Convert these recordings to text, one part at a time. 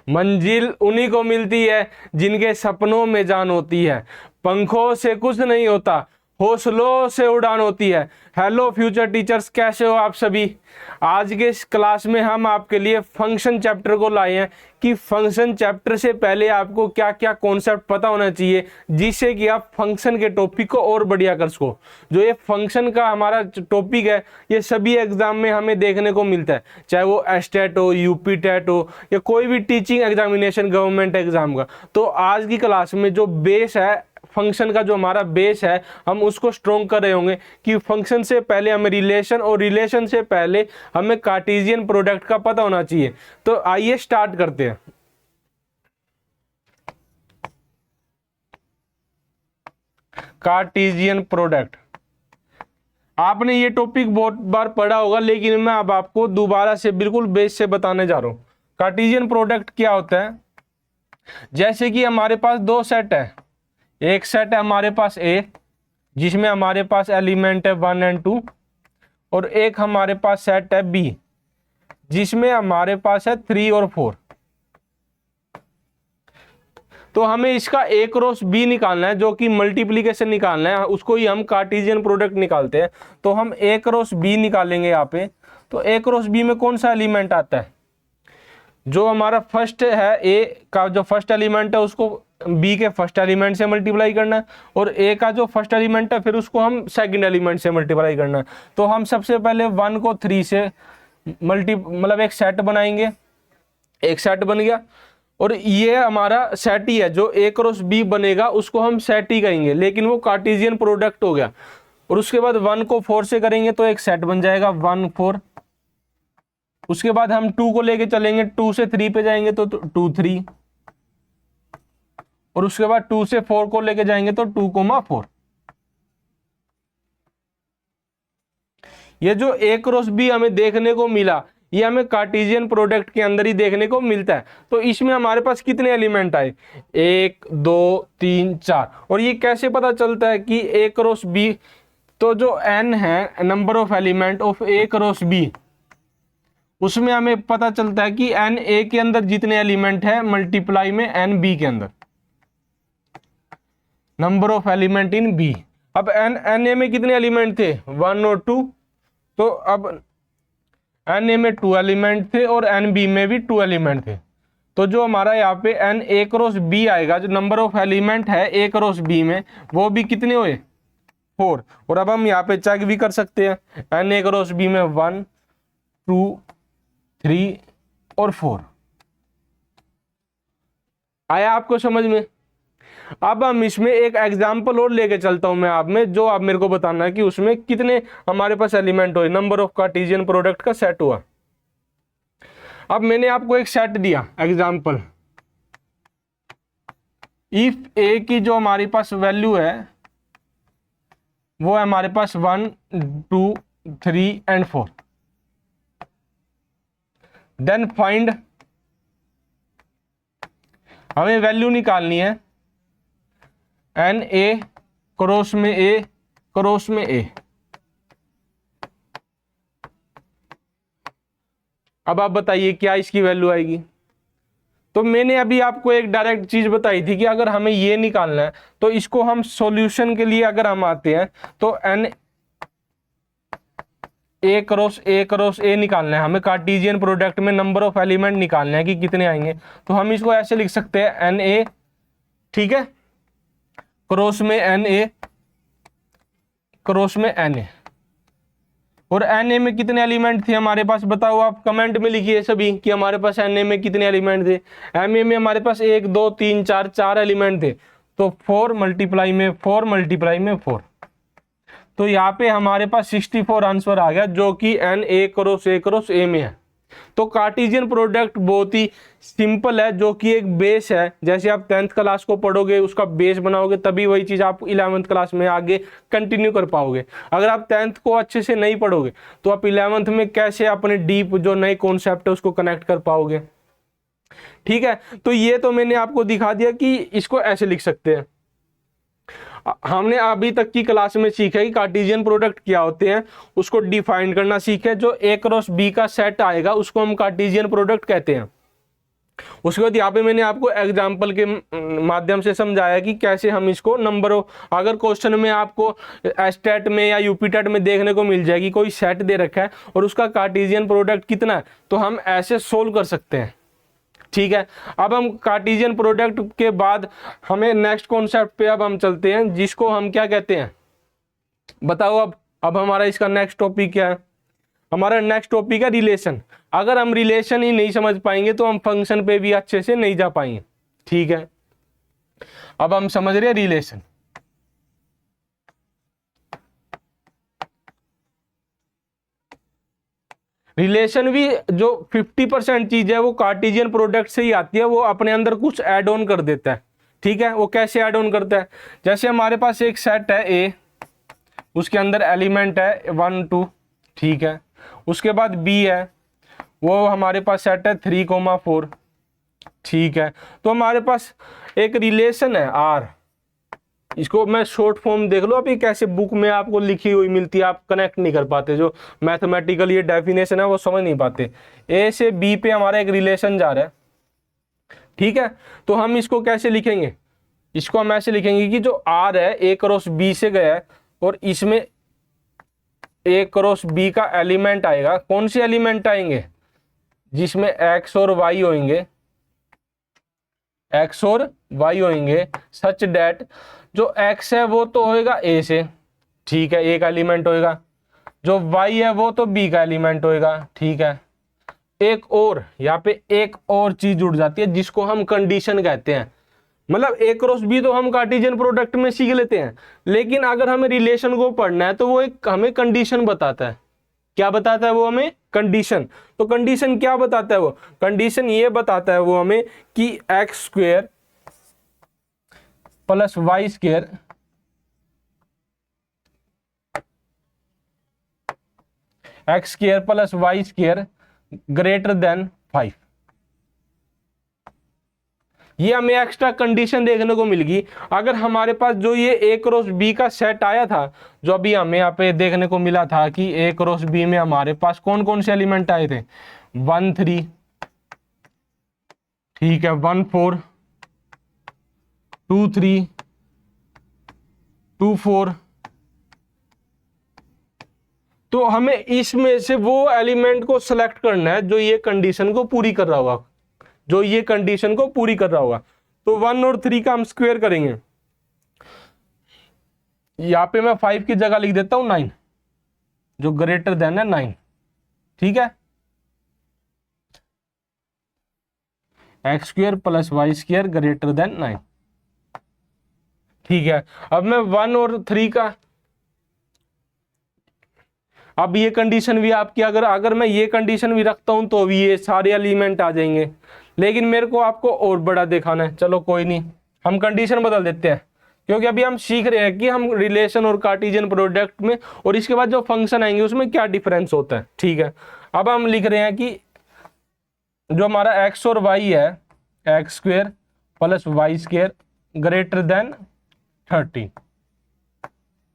मंजिल उन्हीं को मिलती है जिनके सपनों में जान होती है। पंखों से कुछ नहीं होता, हौसलों से उड़ान होती है। हेलो फ्यूचर टीचर्स, कैसे हो आप सभी। आज के इस क्लास में हम आपके लिए फंक्शन चैप्टर को लाए हैं कि फंक्शन चैप्टर से पहले आपको क्या क्या कॉन्सेप्ट पता होना चाहिए जिससे कि आप फंक्शन के टॉपिक को और बढ़िया कर सको। जो ये फंक्शन का हमारा टॉपिक है ये सभी एग्जाम में हमें देखने को मिलता है, चाहे वो एस्टेट हो, यूपी टेट हो या कोई भी टीचिंग एग्जामिनेशन गवर्नमेंट एग्जाम का। तो आज की क्लास में जो बेस है फंक्शन का, जो हमारा बेस है, हम उसको स्ट्रॉन्ग कर रहे होंगे कि फंक्शन से पहले हमें रिलेशन और रिलेशन से पहले हमें कार्टेशियन प्रोडक्ट का पता होना चाहिए। तो आइए स्टार्ट करते हैं। कार्टेशियन प्रोडक्ट आपने ये टॉपिक बहुत बार पढ़ा होगा, लेकिन मैं अब आपको दोबारा से बिल्कुल बेस से बताने जा रहा हूं। कार्टेशियन प्रोडक्ट क्या होता है। जैसे कि हमारे पास दो सेट है, एक सेट है हमारे पास ए जिसमें हमारे पास एलिमेंट है 1 और 2, और एक हमारे पास सेट है बी जिसमें हमारे पास है 3 और 4। तो हमें इसका ए क्रॉस बी निकालना है, जो कि मल्टीप्लीकेशन निकालना है, उसको ही हम कार्टेशियन प्रोडक्ट निकालते हैं। तो हम ए क्रॉस बी निकालेंगे यहाँ पे। तो ए क्रॉस बी में कौन सा एलिमेंट आता है, जो हमारा फर्स्ट है ए का जो फर्स्ट एलिमेंट है उसको बी के फर्स्ट एलिमेंट से मल्टीप्लाई करना है, और ए का जो फर्स्ट एलिमेंट है फिर उसको हम सेकंड एलिमेंट से मल्टीप्लाई करना है। तो हम सबसे पहले 1 को 3 से मतलब एक सेट बनाएंगे, एक सेट बन गया, और ये हमारा सेट ही है। जो ए क्रॉस बी बनेगा उसको हम सेट ही कहेंगे, लेकिन वो कार्टेशियन प्रोडक्ट हो गया। और उसके बाद 1 को 4 से करेंगे तो एक सेट बन जाएगा 1 4। उसके बाद हम 2 को लेके चलेंगे, 2 से 3 पे जाएंगे तो 2 3, और उसके बाद 2 से 4 को लेके जाएंगे तो 2 4। ये जो ए क्रॉस बी हमें देखने को मिला ये हमें कार्टेशियन प्रोडक्ट के अंदर ही देखने को मिलता है। तो इसमें हमारे पास कितने एलिमेंट आए, 1 2 3 4। और ये कैसे पता चलता है कि ए क्रॉस बी, तो जो n है number of element of A cross B, उसमें हमें पता चलता है कि n ए के अंदर जितने एलिमेंट है मल्टीप्लाई में n बी के अंदर, number of element in B. अब n ए में कितने एलिमेंट थे, 1 और 2। तो अब n ए में 2 एलिमेंट थे और n बी में भी 2 एलिमेंट थे। तो जो हमारा यहाँ पे n ए क्रॉस बी आएगा, जो नंबर ऑफ एलिमेंट है ए क्रॉस बी में, वो भी कितने हुए, 4। और अब हम यहाँ पे चेक भी कर सकते हैं, n ए क्रॉस बी में 1 2 3 और 4 आया आपको समझ में। अब हम इसमें एक एग्जाम्पल और लेके चलता हूं मैं आप में, जो आप मेरे को बताना है कि उसमें कितने हमारे पास एलिमेंट हुए, नंबर ऑफ कार्टेशियन प्रोडक्ट का सेट हुआ। अब मैंने आपको एक सेट दिया एग्जाम्पल, इफ ए की जो हमारे पास वैल्यू है वो है हमारे पास 1 2 3 और 4, देन फाइंड, हमें वैल्यू निकालनी है n ए क्रॉस में ए क्रॉस में ए। अब आप बताइए क्या इसकी वैल्यू आएगी। तो मैंने अभी आपको एक डायरेक्ट चीज बताई थी कि अगर हमें ये निकालना है तो इसको हम सॉल्यूशन के लिए अगर हम आते हैं तो n ए क्रॉस ए निकालना है, हमें कार्टेशियन प्रोडक्ट में नंबर ऑफ एलिमेंट निकालना है कि कितने आएंगे। तो हम इसको ऐसे लिख सकते हैं n ए, ठीक है, क्रॉस में n ए क्रॉस में n ए। और n ए में कितने एलिमेंट थे हमारे पास, बताओ आप कमेंट में लिखिए सभी कि हमारे पास n ए में कितने एलिमेंट थे। m ए में हमारे पास 1 2 3 4 एलिमेंट थे, तो 4 मल्टीप्लाई में 4 मल्टीप्लाई में 4। तो यहाँ पे हमारे पास 64 आंसर आ गया, जो कि n ए क्रॉस ए में है। तो कार्टेशियन प्रोडक्ट बहुत ही सिंपल है, जो कि एक बेस है। जैसे आप 10th क्लास को पढ़ोगे उसका बेस बनाओगे तभी वही चीज आप 11th क्लास में आगे कंटिन्यू कर पाओगे। अगर आप 10th को अच्छे से नहीं पढ़ोगे तो आप 11th में कैसे अपने डीप जो नए कॉन्सेप्ट है उसको कनेक्ट कर पाओगे। ठीक है, तो ये तो मैंने आपको दिखा दिया कि इसको ऐसे लिख सकते हैं। हमने अभी तक की क्लास में सीखा कि कार्टेशियन प्रोडक्ट क्या होते हैं, उसको डिफाइन करना सीखे। जो ए क्रॉस बी का सेट आएगा उसको हम कार्टेशियन प्रोडक्ट कहते हैं। उसके बाद यहाँ पे मैंने आपको एग्जाम्पल के माध्यम से समझाया कि कैसे हम इसको नंबर अगर क्वेश्चन में आपको एस्टेट में या यूपीटेट में देखने को मिल जाएगी कोई सेट दे रखा है और उसका कार्टेशियन प्रोडक्ट कितना है, तो हम ऐसे सोल्व कर सकते हैं। ठीक है, अब हम कार्टेशियन प्रोडक्ट के बाद हमें नेक्स्ट कॉन्सेप्ट पे अब हम चलते हैं, जिसको हम क्या कहते हैं, बताओ। अब हमारा इसका नेक्स्ट टॉपिक क्या है? हमारा नेक्स्ट टॉपिक है रिलेशन। अगर हम रिलेशन ही नहीं समझ पाएंगे तो हम फंक्शन पे भी अच्छे से नहीं जा पाएंगे। ठीक है, अब हम समझ रहे हैं रिलेशन। रिलेशन भी जो 50% चीज है वो कार्टेशियन प्रोडक्ट से ही आती है, वो अपने अंदर कुछ ऐड ऑन कर देता है। ठीक है, वो कैसे ऐड ऑन करता है? जैसे हमारे पास एक सेट है ए, उसके अंदर एलिमेंट है 1 2, ठीक है। उसके बाद बी है, वो हमारे पास सेट है 3, 4, ठीक है। तो हमारे पास एक रिलेशन है आर, इसको मैं शॉर्ट फॉर्म देख लो, अभी कैसे बुक में आपको लिखी हुई मिलती है, आप कनेक्ट नहीं कर पाते, जो मैथमेटिकल ये डेफिनेशन है वो समझ नहीं पाते। ए से बी पे हमारा एक रिलेशन जा रहा है, ठीक है। तो हम इसको कैसे लिखेंगे? इसको हम ऐसे लिखेंगे कि जो आर है ए क्रॉस बी से गया है और इसमें ए क्रॉस बी का एलिमेंट आएगा। कौन से एलिमेंट आएंगे? जिसमें एक्स और वाई होंगे, एक्स और वाई होंगे, सच डेट जो एक्स है वो तो होएगा ए से, ठीक है, एक एलिमेंट होएगा। जो वाई है वो तो बी का एलिमेंट होएगा, ठीक है। एक और यहाँ पे एक और चीज जुड़ जाती है जिसको हम कंडीशन कहते हैं। मतलब ए क्रॉस बी तो हम कार्टेशियन प्रोडक्ट में सीख लेते हैं, लेकिन अगर हमें रिलेशन को पढ़ना है तो वो एक हमें कंडीशन बताता है। क्या बताता है वो हमें? कंडीशन। तो कंडीशन क्या बताता है वो? कंडीशन ये बताता है वो हमें कि x square plus y square x square plus y square greater than 5। ये हमें एक्स्ट्रा कंडीशन देखने को मिल गई। अगर हमारे पास जो ये ए क्रॉस बी का सेट आया था, जो अभी हमें यहाँ पे देखने को मिला था कि ए क्रॉस बी में हमारे पास कौन कौन से एलिमेंट आए थे? 1 3, ठीक है, 1 4, 2 3, 2 4। तो हमें इसमें से वो एलिमेंट को सिलेक्ट करना है जो ये कंडीशन को पूरी कर रहा होगा, जो ये कंडीशन को पूरी कर रहा होगा। तो 1 और 3 का हम स्क्वायर करेंगे। यहां पे मैं 5 की जगह लिख देता हूं 9, जो ग्रेटर देन है 9, ठीक है। X square plus y square greater than 9, ठीक है। अब मैं 1 और 3 का, अब ये कंडीशन भी आपकी, अगर मैं ये कंडीशन भी रखता हूं तो भी ये सारे एलिमेंट आ जाएंगे, लेकिन मेरे को आपको और बड़ा दिखाना है। चलो कोई नहीं, हम कंडीशन बदल देते हैं, क्योंकि अभी हम सीख रहे हैं कि हम रिलेशन और कार्टेशियन प्रोडक्ट में और इसके बाद जो फंक्शन आएंगे उसमें क्या डिफरेंस होता है, ठीक है। अब हम लिख रहे हैं कि जो हमारा एक्स और वाई है, x square plus y square greater than 30,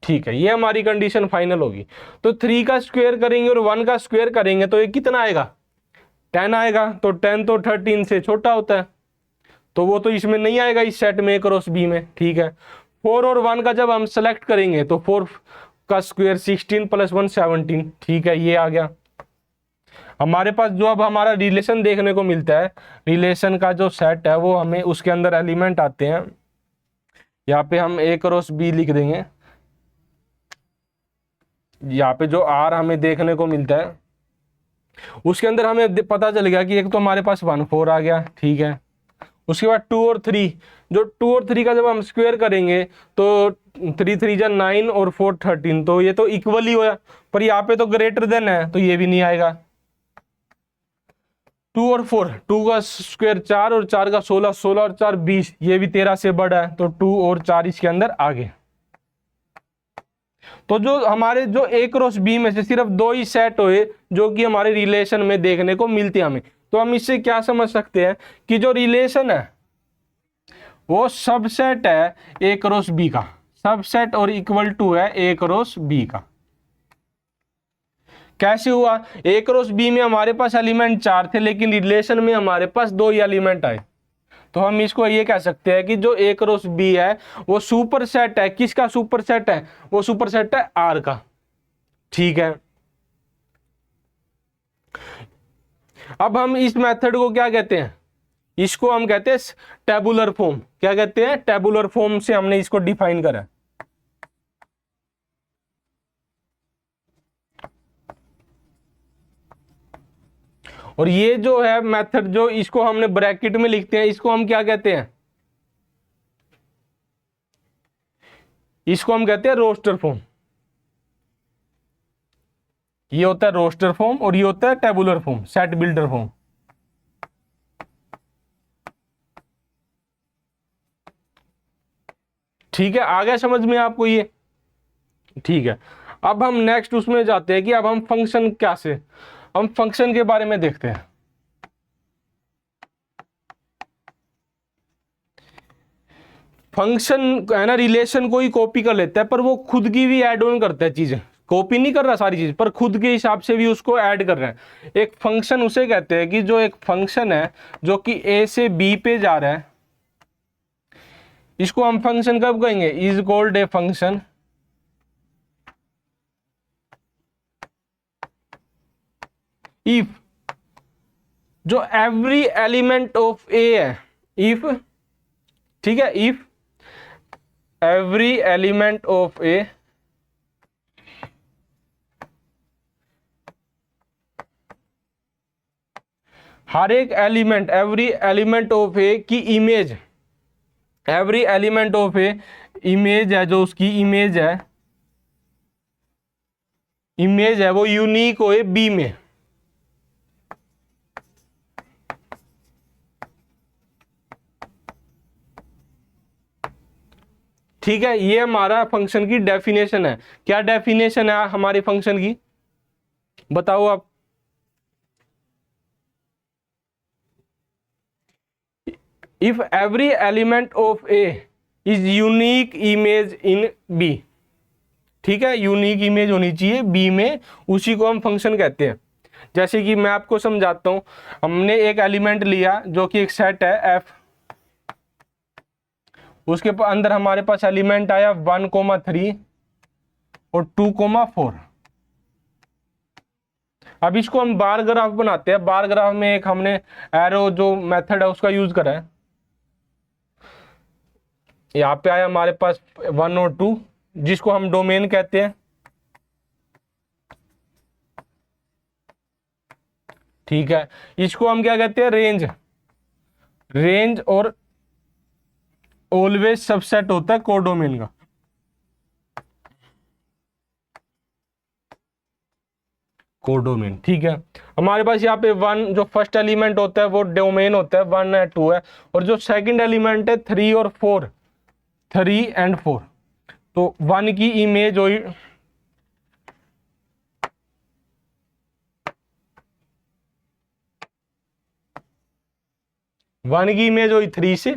ठीक है। ये हमारी कंडीशन फाइनल होगी। तो 3 का स्क्वायर करेंगे और 1 का स्क्वायर करेंगे तो ये कितना आएगा? 10 आएगा। तो 10 तो 13 से छोटा होता है, तो वो तो इसमें नहीं आएगा, इस सेट में क्रॉस बी में, ठीक है। 4 और 1 का जब हम सेलेक्ट करेंगे तो 4 का स्क्वायर 16 प्लस 1 17, ठीक है, ये आ गया हमारे पास। जो अब हमारा रिलेशन देखने को मिलता है, रिलेशन का जो सेट है वो हमें उसके अंदर एलिमेंट आते हैं। यहाँ पे हम ए क्रॉस बी लिख देंगे। यहाँ पे जो आर हमें देखने को मिलता है उसके अंदर हमें पता चल गया कि एक तो हमारे पास 1 4 आ गया, ठीक है। उसके बाद 2 और 3, जो 2 और 3 का जब हम स्क्वायर करेंगे तो 3 3 जा 9 और 4 13, तो ये तो इक्वल ही होया, पर यहाँ पे तो ग्रेटर देन है तो ये भी नहीं आएगा। 2 और 4, 2 का स्क्वायर 4 और 4 का 16, 16 और 4 20, ये भी 13 से बड़ा है, तो 2 और 4 इसके अंदर आ गए। तो जो हमारे जो ए क्रॉस बी में से सिर्फ 2 ही सेट हुए जो कि हमारे रिलेशन में देखने को मिलती है हमें। तो हम इससे क्या समझ सकते हैं कि जो रिलेशन है वो सबसेट है ए क्रॉस बी का, सबसेट और इक्वल टू है ए क्रॉस बी का। कैसे हुआ, ए क्रॉस बी में हमारे पास एलिमेंट 4 थे लेकिन रिलेशन में हमारे पास 2 ही एलिमेंट आए। तो हम इसको ये कह सकते हैं कि जो ए क्रॉस बी है वो सुपर सेट है। किसका सुपर सेट है, वो सुपर सेट है आर का। ठीक है, अब हम इस मेथड को क्या कहते हैं, इसको हम कहते हैं टेबुलर फॉर्म। क्या कहते हैं, टेबुलर फॉर्म से हमने इसको डिफाइन करा। और ये जो है मेथड, जो इसको हमने ब्रैकेट में लिखते हैं, इसको हम क्या कहते हैं, इसको हम कहते हैं रोस्टर फॉर्म। ये होता है रोस्टर फॉर्म और ये होता है tabular form, set builder form. ठीक है, आ गया समझ में आपको ये। ठीक है, अब हम नेक्स्ट उसमें जाते हैं कि अब हम फंक्शन कैसे, हम फंक्शन के बारे में देखते हैं। फंक्शन है ना, रिलेशन को ही कॉपी कर लेता है पर वो खुद की भी ऐड ऑन करता है चीजें। कॉपी नहीं कर रहा सारी चीज, पर खुद के हिसाब से भी उसको ऐड कर रहा है। एक फंक्शन उसे कहते हैं कि जो एक फंक्शन है जो कि ए से बी पे जा रहा है, इसको हम फंक्शन कब कहेंगे, is called a function if जो एवरी एलिमेंट ऑफ ए है, इफ, ठीक है, इफ एवरी एलिमेंट ऑफ ए हर एक एलिमेंट, एवरी एलिमेंट ऑफ ए की image, every element of A image है, जो उसकी इमेज है वो यूनिक हो बी में। ठीक है, ये हमारा फंक्शन की डेफिनेशन है। क्या डेफिनेशन है हमारे फंक्शन की, बताओ आप। If every element of A is unique image in B, ठीक है, यूनिक इमेज होनी चाहिए बी में, उसी को हम फंक्शन कहते हैं। जैसे कि मैं आपको समझाता हूं, हमने एक एलिमेंट लिया जो कि एक सेट है एफ, उसके अंदर हमारे पास एलिमेंट आया 1,3 और 2,4। अब इसको हम बार ग्राफ बनाते हैं। बार ग्राफ में एक हमने एरो जो मेथड है उसका यूज करा है। यहाँ पे आया हमारे पास 1 और 2, जिसको हम डोमेन कहते हैं। ठीक है, इसको हम क्या कहते हैं, रेंज। रेंज और ऑलवेज सबसेट होता है कोडोमेन का। कोडोमेन, ठीक है। हमारे पास यहाँ पे 1 जो फर्स्ट एलिमेंट होता है वो डोमेन होता है, 1 है 2 है, और जो सेकंड एलिमेंट है 3 और 4, 3 एंड 4, तो 1 की इमेज हुई, वन की इमेज हुई 3 से,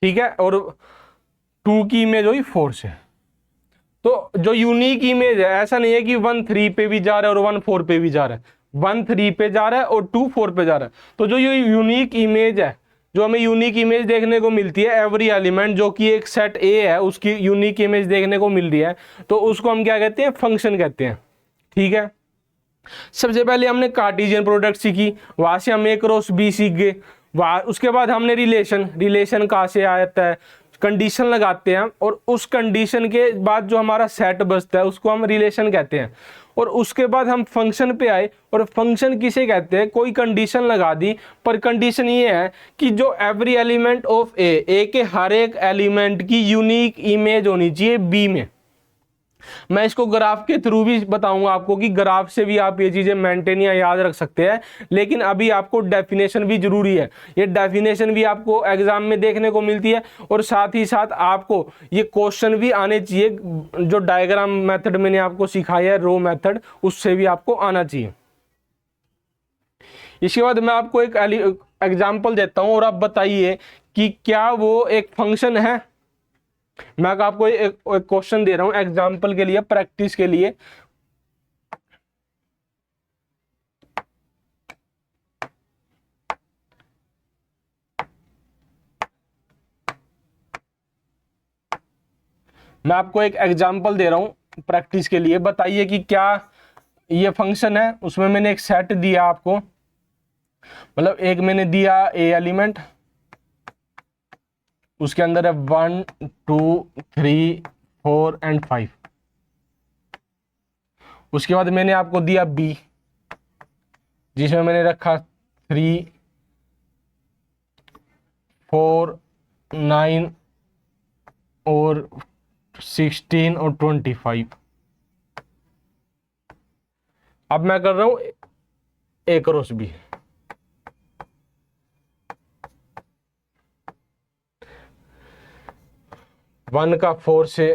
ठीक है, और 2 की इमेज हुई 4 से। तो जो यूनिक इमेज है, ऐसा नहीं है कि 1 3 पे भी जा रहा है और 1 4 पे भी जा रहा है, 1 3 पे जा रहा है और 2 4 पे जा रहा है। तो जो ये यूनिक इमेज है, जो हमें यूनिक इमेज देखने को मिलती है एवरी एलिमेंट, जो कि एक सेट ए है उसकी यूनिक इमेज देखने को मिल रही है, तो उसको हम क्या कहते हैं, फंक्शन कहते हैं। ठीक है, सबसे पहले हमने कार्टेशियन प्रोडक्ट सीखी, वहां से हम ए क्रॉस बी सीख गए। उसके बाद हमने रिलेशन कहाँ से आता है, कंडीशन लगाते हैं, और उस कंडीशन के बाद जो हमारा सेट बचता है उसको हम रिलेशन कहते हैं। और उसके बाद हम फंक्शन पे आए, और फंक्शन किसे कहते हैं, कोई कंडीशन लगा दी, पर कंडीशन ये है कि जो एवरी एलिमेंट ऑफ ए के हर एक एलिमेंट की यूनिक इमेज होनी चाहिए बी में। मैं इसको ग्राफ के थ्रू भी बताऊंगा आपको कि ग्राफ से भी आप ये चीजें मेंटेन या याद रख सकते हैं, लेकिन अभी आपको डेफिनेशन भी जरूरी है। ये डेफिनेशन भी आपको एग्जाम में देखने को मिलती है, और साथ ही साथ आपको ये क्वेश्चन भी आने चाहिए। जो डायग्राम मेथड मैंने आपको सिखाया है, रो मेथड, उससे भी आपको आना चाहिए। इसके बाद मैं आपको एक एग्जाम्पल देता हूं, और आप बताइए कि क्या वो एक फंक्शन है। मैं आपको एक क्वेश्चन दे रहा हूं एग्जाम्पल के लिए, प्रैक्टिस के लिए। मैं आपको एक एग्जाम्पल दे रहा हूं प्रैक्टिस के लिए, बताइए कि क्या ये फंक्शन है। उसमें मैंने एक सेट दिया आपको, मतलब एक मैंने दिया ए एलिमेंट, उसके अंदर है 1 2 3 4 एंड 5। उसके बाद मैंने आपको दिया बी, जिसमें मैंने रखा 3 4 9 और 16 और 25। अब मैं कर रहा हूं ए क्रॉस बी। वन का 4 से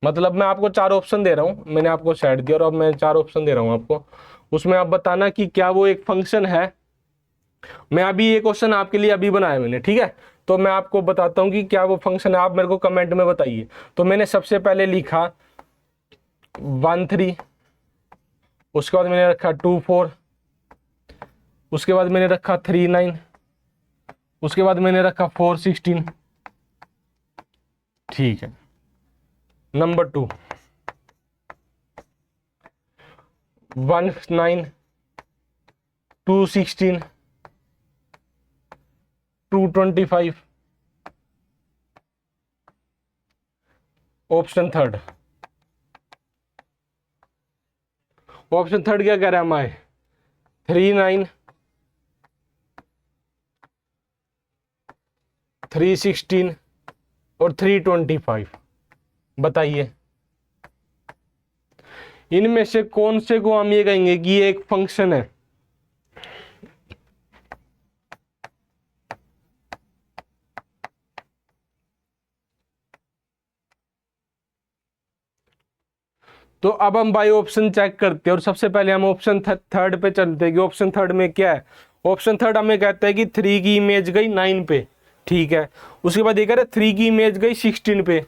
मतलब मैं आपको 4 ऑप्शन दे रहा हूं, मैंने आपको सेट दिया और अब मैं 4 ऑप्शन दे रहा हूं आपको। उसमें आप बताना कि क्या वो एक फंक्शन है। मैं अभी ये क्वेश्चन आपके लिए अभी बनाया मैंने, ठीक है। तो मैं आपको बताता हूं कि क्या वो फंक्शन है, आप मेरे को कमेंट में बताइए। तो मैंने सबसे पहले लिखा 1 3, उसके बाद मैंने रखा 2 4, उसके बाद मैंने रखा 3 9, उसके बाद मैंने रखा 4 16। ठीक है। नंबर 2 1 9 2 16 2 25। ऑप्शन थर्ड क्या कह रहा है हमारे 3 9 3 16 और 3 25। बताइए इनमें से कौन से को हम ये कहेंगे कि ये एक फंक्शन है। तो अब हम बाई ऑप्शन चेक करते हैं और सबसे पहले हम ऑप्शन थर्ड पे चलते हैं कि ऑप्शन थर्ड में क्या है। ऑप्शन थर्ड हमें कहता है कि 3 की इमेज गई 9 पे, ठीक है। उसके बाद ये कह रहा है 3 की इमेज गई 16 पे।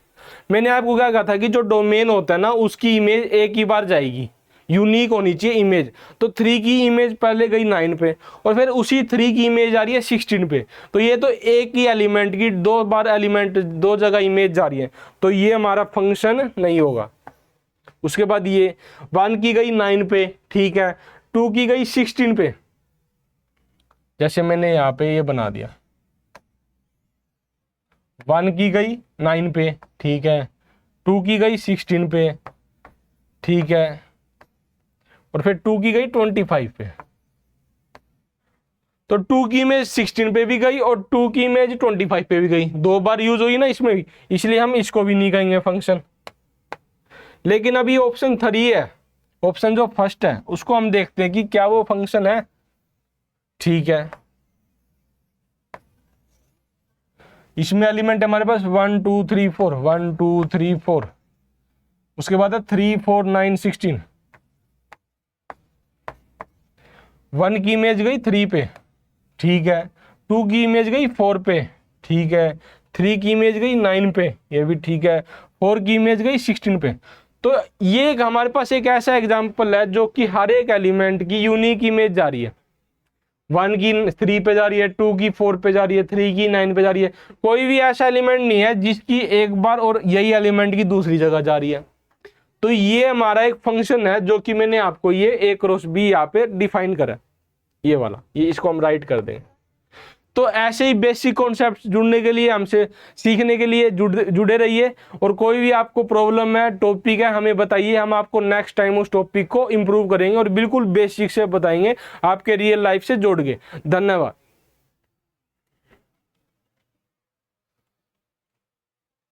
मैंने आपको क्या कहा था कि जो डोमेन होता है ना उसकी इमेज एक ही बार जाएगी, यूनिक होनी चाहिए इमेज। तो 3 की इमेज पहले गई 9 पे और फिर उसी 3 की इमेज आ रही है 16 पे। तो ये तो एक ही एलिमेंट की 2 बार एलिमेंट 2 जगह इमेज जा रही है, तो ये हमारा फंक्शन नहीं होगा। उसके बाद ये 1 की गई 9 पे, ठीक है, 2 की गई 16 पे, जैसे मैंने यहां पे ये बना दिया 1 की गई 9 पे, ठीक है, 2 की गई 16 पे, ठीक है, और फिर 2 की गई 25 पे। तो 2 की इमेज 16 पे भी गई और 2 की इमेज 25 पे भी गई, 2 बार यूज हुई ना इसमें भी, इसलिए हम इसको भी नहीं कहेंगे फंक्शन। लेकिन अभी ऑप्शन 3 है, ऑप्शन जो फर्स्ट है उसको हम देखते हैं कि क्या वो फंक्शन है। ठीक है, इसमें एलिमेंट हमारे पास 1 2 3 4, 1 2 3 4, उसके बाद है 3 4 9 16। 1 की इमेज गई 3 पे, ठीक है, 2 की इमेज गई 4 पे, ठीक है, 3 की इमेज गई 9 पे, ये भी ठीक है, 4 की इमेज गई 16 पे। तो ये हमारे पास एक ऐसा एग्जांपल है जो कि हर एक एलिमेंट की यूनिक इमेज जा रही है। 1 की 3 पे जा रही है, 2 की 4 पे जा रही है, 3 की 9 पे जा रही है। कोई भी ऐसा एलिमेंट नहीं है जिसकी एक बार और यही एलिमेंट की दूसरी जगह जा रही है। तो ये हमारा एक फंक्शन है जो कि मैंने आपको ये ए क्रॉस बी यहाँ पे डिफाइन करा, ये वाला, ये इसको हम राइट कर देंगे। तो ऐसे ही बेसिक कॉन्सेप्ट जुड़ने के लिए, हमसे सीखने के लिए जुड़े रहिए। और कोई भी आपको प्रॉब्लम है, टॉपिक है, हमें बताइए, हम आपको नेक्स्ट टाइम उस टॉपिक को इम्प्रूव करेंगे और बिल्कुल बेसिक से बताएंगे, आपके रियल लाइफ से जोड़ के। धन्यवाद।